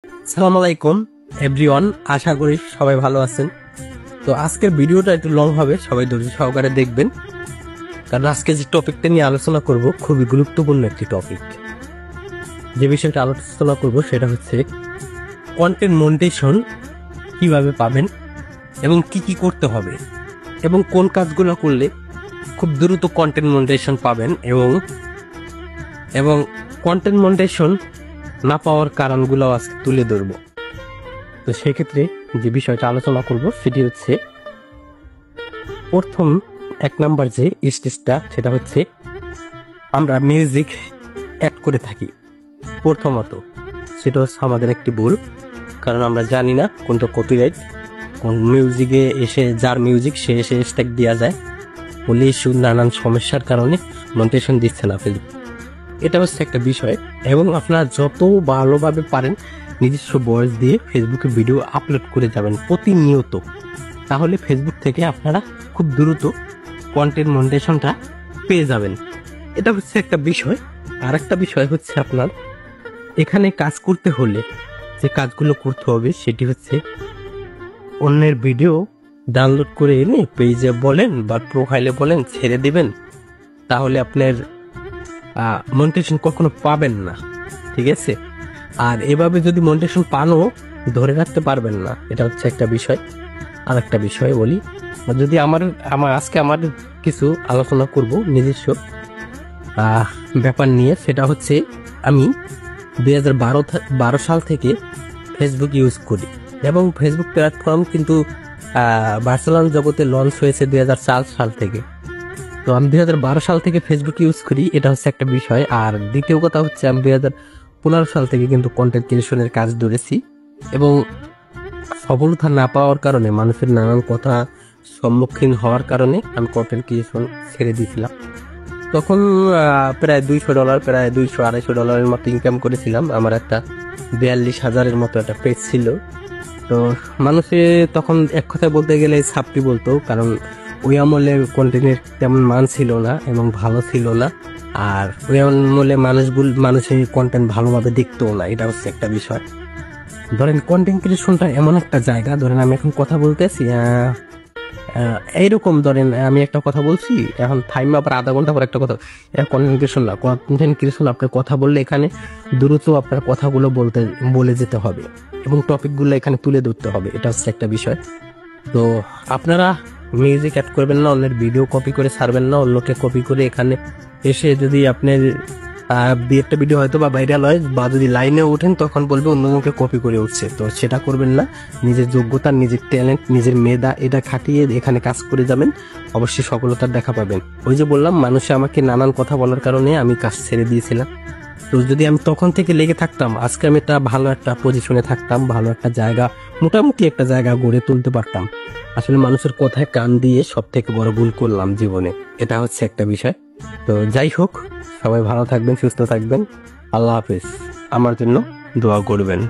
আসসালামু আলাইকুম এভরিওয়ান, আশা করি সবাই ভালো আছেন। তো আজকের ভিডিওটা একটু লং হবে, সবাই ধৈর্য সহকারে দেখবেন, কারণ আজকে যে টপিকটা নিয়ে আলোচনা করব খুবই গুরুত্বপূর্ণ একটি টপিক। যে বিষয়টা আলোচনা করব সেটা হচ্ছে কন্টেন্ট মনিটাইজেশন কিভাবে পাবেন এবং কি কি করতে হবে এবং কোন কাজগুলো করলে খুব দ্রুত কন্টেন্ট মনিটাইজেশন পাবেন এবং কন্টেন্ট মনিটাইজেশন না পাওয়ার কারণগুলো আজকে তুলে ধরব। তো সেক্ষেত্রে যে বিষয়টা আলোচনা করব সেটি হচ্ছে প্রথম এক নাম্বার যে স্টেজটা, সেটা হচ্ছে আমরা মিউজিক অ্যাড করে থাকি। প্রথমত সেটা হচ্ছে আমাদের একটি ভুল, কারণ আমরা জানি না কোনটা কপিরাইট, কোন মিউজিকে এসে যার মিউজিক সে এসে স্ট্যাক দেওয়া যায় বলে ইস্যু নানান সমস্যার কারণে মনিটাইজেশন দিচ্ছে না ফেসবুক। এটা হচ্ছে একটা বিষয়। এবং আপনারা যত ভালোভাবে পারেন নিজস্ব ভয়েস দিয়ে ফেসবুকে ভিডিও আপলোড করে যাবেন প্রতিনিয়ত, তাহলে ফেসবুক থেকে আপনারা খুব দ্রুত কন্টেন্ট মনিটাইজেশনটা পেয়ে যাবেন। এটা হচ্ছে একটা বিষয়। আর একটা বিষয় হচ্ছে আপনার এখানে কাজ করতে হলে যে কাজগুলো করতে হবে সেটি হচ্ছে অন্যের ভিডিও ডাউনলোড করে এনে পেজে বলেন বা প্রোফাইলে বলেন ছেড়ে দিবেন, তাহলে আপনার মনিটাইজেশন কখনো পাবেন না, ঠিক আছে? আর এভাবে যদি মনিটাইজেশন পানও ধরে রাখতে পারবেন না, এটা হচ্ছে একটা বিষয়। আর একটা বিষয় বলি, যদি আজকে আমার কিছু আলোচনা করব নিজস্ব ব্যাপার নিয়ে। সেটা হচ্ছে আমি 2012 সাল থেকে ফেসবুক ইউজ করি এবং ফেসবুক প্ল্যাটফর্ম কিন্তু বার্সেলোনা জগতে লঞ্চ হয়েছে 2004 সাল থেকে। তো আমি 2012 সাল থেকে ফেসবুক ইউজ করি, এটা হচ্ছে একটা বিষয়। আর দ্বিতীয় কথা হচ্ছে আমি 2015 সাল থেকে কিন্তু কন্টেন্ট ক্রিয়েশনের কাজ ধরেছি এবং সফলতা না পাওয়ার কারণে মানুষের নানান কথা সম্মুখীন হওয়ার কারণে আমি কন্টেন্ট ক্রিয়েশন ছেড়ে দিয়েছিলাম। তখন প্রায় $200 প্রায় $200-250 মতো ইনকাম করেছিলাম। আমার একটা 42,000-এর মতো একটা পেজ ছিল। তো মানুষে তখন এক কথায় বলতে গেলে ছাপটি বলতো, কারণ ওই আমলে কন্টেন্টের তেমন মান ছিল না এবং ভালো ছিল না। আর ওই আমলে মানুষের কন্টেন্ট ভালোভাবে দেখতেও না, এটা হচ্ছে একটা বিষয়। ধরেন কন্টেন্ট ক্রিয়েশনটা এমন একটা জায়গা, ধরেন আমি এখন কথা বলতেছি এইরকম, ধরেন আমি একটা কথা বলছি, এখন টাইম আবার আধা ঘন্টা পর একটা কথা। কন্টেন্ট ক্রিয়েশন আপনার কথা বললে এখানে দ্রুত আপনার কথাগুলো বলে যেতে হবে এবং টপিকগুলো এখানে তুলে ধরতে হবে, এটা হচ্ছে একটা বিষয়। তো আপনারা মিউজিক অ্যাড করবেন না, অন্যের ভিডিও কপি করে ছাড়বেন না, অন্যকে কপি করে এখানে এসে যদি আপনার একটা ভিডিও হয়তো বা ভাইরাল হয় বা যদি লাইনে ওঠেন তখন বলবে অন্যজনকে কপি করে উঠছে। তো সেটা করবেন না, নিজের যোগ্যতা, নিজের ট্যালেন্ট, নিজের মেধা এটা খাটিয়ে এখানে কাজ করে যাবেন, অবশ্যই সফলতার দেখা পাবেন। ওই যে বললাম, মানুষে আমাকে নানান কথা বলার কারণে আমি কাজ ছেড়ে দিয়েছিলাম। তো যদি আমি তখন থেকে লেগে থাকতাম, আজকে আমি ভালো একটা পজিশনে থাকতাম, ভালো একটা জায়গা, মোটামুটি একটা জায়গা গড়ে তুলতে পারতাম। আসলে মানুষের কথায় কান দিয়ে সব থেকে বড় ভুল করলাম জীবনে, এটা হচ্ছে একটা বিষয়। তো যাই হোক, সবাই ভালো থাকবেন, সুস্থ থাকবেন। আল্লাহ হাফেজ। আমার জন্য দোয়া করবেন।